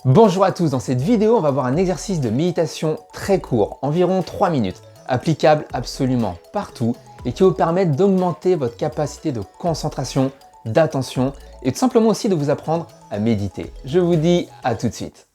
Bonjour à tous, dans cette vidéo on va voir un exercice de méditation très court, environ 3 minutes, applicable absolument partout et qui va vous permettre d'augmenter votre capacité de concentration, d'attention et tout simplement aussi de vous apprendre à méditer. Je vous dis à tout de suite.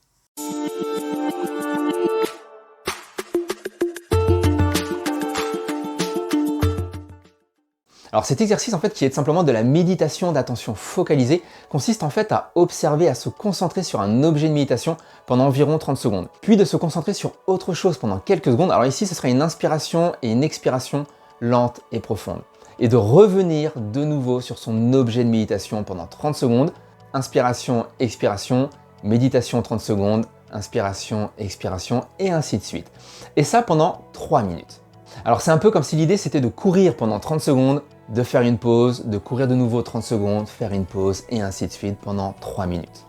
Alors cet exercice en fait qui est simplement de la méditation d'attention focalisée consiste en fait à observer, à se concentrer sur un objet de méditation pendant environ 30 secondes, puis de se concentrer sur autre chose pendant quelques secondes. Alors ici ce sera une inspiration et une expiration lente et profonde. Et de revenir de nouveau sur son objet de méditation pendant 30 secondes, inspiration, expiration, méditation 30 secondes, inspiration, expiration et ainsi de suite. Et ça pendant 3 minutes. Alors c'est un peu comme si l'idée c'était de courir pendant 30 secondes, de faire une pause, de courir de nouveau 30 secondes, faire une pause et ainsi de suite pendant 3 minutes.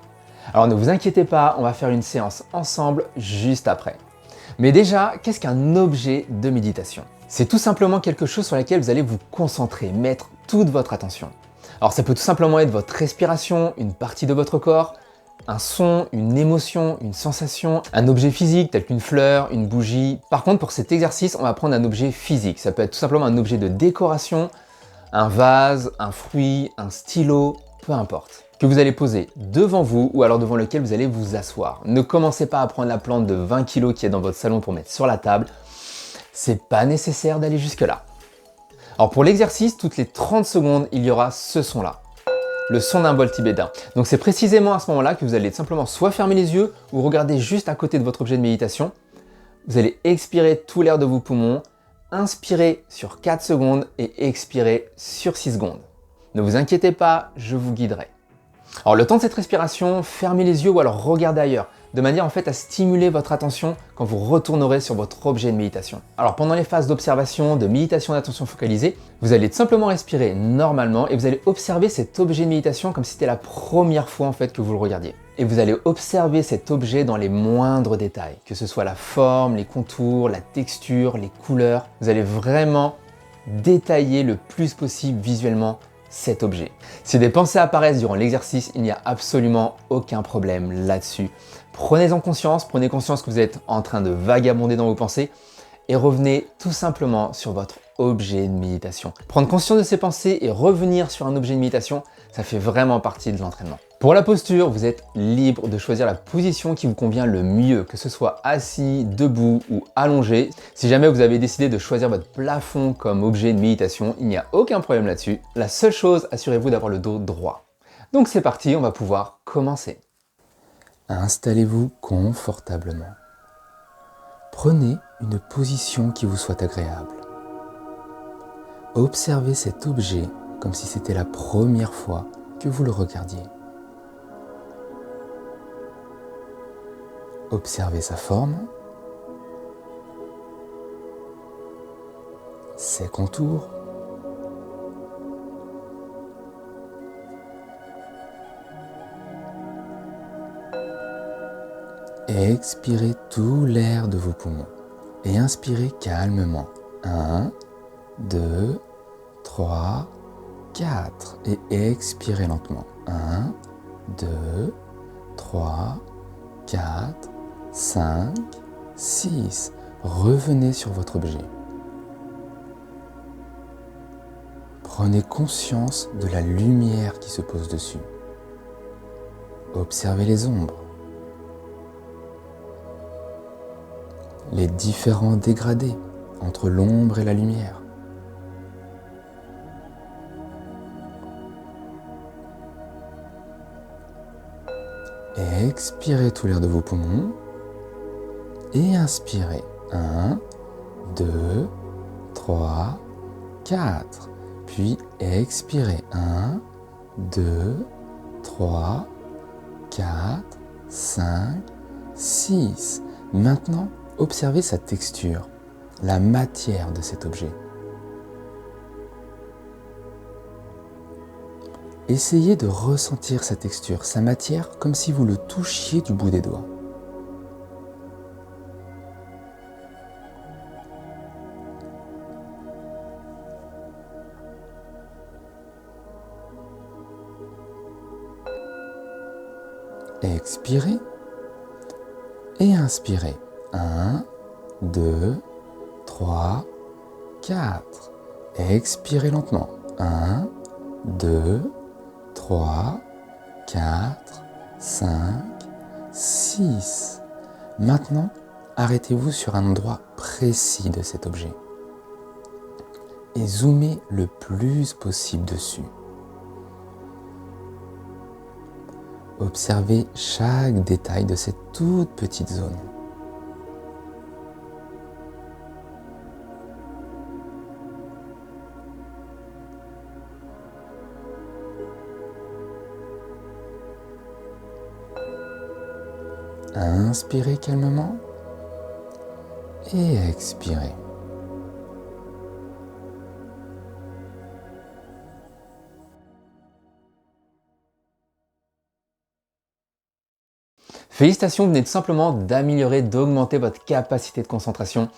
Alors ne vous inquiétez pas, on va faire une séance ensemble juste après. Mais déjà, qu'est-ce qu'un objet de méditation? C'est tout simplement quelque chose sur lequel vous allez vous concentrer, mettre toute votre attention. Alors ça peut tout simplement être votre respiration, une partie de votre corps, un son, une émotion, une sensation, un objet physique tel qu'une fleur, une bougie. Par contre, pour cet exercice, on va prendre un objet physique. Ça peut être tout simplement un objet de décoration, un vase, un fruit, un stylo, peu importe, que vous allez poser devant vous ou alors devant lequel vous allez vous asseoir. Ne commencez pas à prendre la plante de 20 kg qui est dans votre salon pour mettre sur la table. C'est pas nécessaire d'aller jusque-là. Alors pour l'exercice, toutes les 30 secondes, il y aura ce son-là. Le son d'un bol tibétain. Donc c'est précisément à ce moment-là que vous allez simplement soit fermer les yeux ou regarder juste à côté de votre objet de méditation. Vous allez expirer tout l'air de vos poumons, inspirer sur 4 secondes et expirer sur 6 secondes. Ne vous inquiétez pas, je vous guiderai. Alors le temps de cette respiration, fermez les yeux ou alors regardez ailleurs, de manière en fait à stimuler votre attention quand vous retournerez sur votre objet de méditation. Alors pendant les phases d'observation, de méditation d'attention focalisée, vous allez tout simplement respirer normalement et vous allez observer cet objet de méditation comme si c'était la première fois en fait que vous le regardiez. Et vous allez observer cet objet dans les moindres détails, que ce soit la forme, les contours, la texture, les couleurs. Vous allez vraiment détailler le plus possible visuellement cet objet. Si des pensées apparaissent durant l'exercice, il n'y a absolument aucun problème là-dessus. Prenez-en conscience, prenez conscience que vous êtes en train de vagabonder dans vos pensées et revenez tout simplement sur votre objet de méditation. Prendre conscience de ces pensées et revenir sur un objet de méditation, ça fait vraiment partie de l'entraînement. Pour la posture, vous êtes libre de choisir la position qui vous convient le mieux, que ce soit assis, debout ou allongé. Si jamais vous avez décidé de choisir votre plafond comme objet de méditation, il n'y a aucun problème là-dessus. La seule chose, assurez-vous d'avoir le dos droit. Donc c'est parti, on va pouvoir commencer. Installez-vous confortablement. Prenez une position qui vous soit agréable. Observez cet objet comme si c'était la première fois que vous le regardiez. Observez sa forme, ses contours, expirez tout l'air de vos poumons et inspirez calmement. 1, 2, 3, 4 et expirez lentement. 1, 2, 3, 4, 5, 6. Revenez sur votre objet. Prenez conscience de la lumière qui se pose dessus. Observez les ombres, les différents dégradés entre l'ombre et la lumière. Expirez tout l'air de vos poumons et inspirez. 1, 2, 3, 4. Puis expirez. 1, 2, 3, 4, 5, 6. Maintenant, observez sa texture, la matière de cet objet. Essayez de ressentir sa texture, sa matière, comme si vous le touchiez du bout des doigts. Expirez Et inspirez. 1, 2, 3, 4. Expirez lentement. 1, 2, 3, 4, 5, 6. Maintenant, arrêtez-vous sur un endroit précis de cet objet et zoomez le plus possible dessus. Observez chaque détail de cette toute petite zone. Inspirez calmement et expirez. Félicitations, vous venez tout simplement d'améliorer, d'augmenter votre capacité de concentration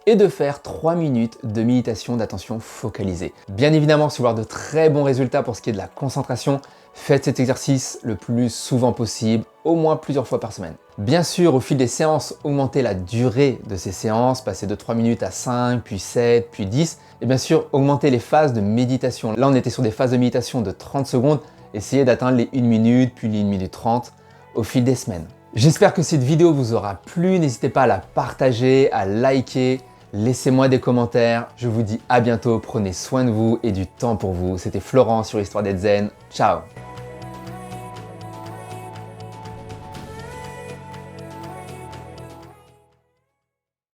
et de faire 3 minutes de méditation d'attention focalisée. Bien évidemment, si vous voulez avoir de très bons résultats pour ce qui est de la concentration, faites cet exercice le plus souvent possible, au moins plusieurs fois par semaine. Bien sûr, au fil des séances, augmentez la durée de ces séances, passez de 3 minutes à 5, puis 7, puis 10. Et bien sûr, augmentez les phases de méditation. Là, on était sur des phases de méditation de 30 secondes. Essayez d'atteindre les 1 minute, puis les 1 minute 30 au fil des semaines. J'espère que cette vidéo vous aura plu. N'hésitez pas à la partager, à liker. Laissez-moi des commentaires. Je vous dis à bientôt. Prenez soin de vous et du temps pour vous. C'était Florent sur Histoire d'être zen. Ciao!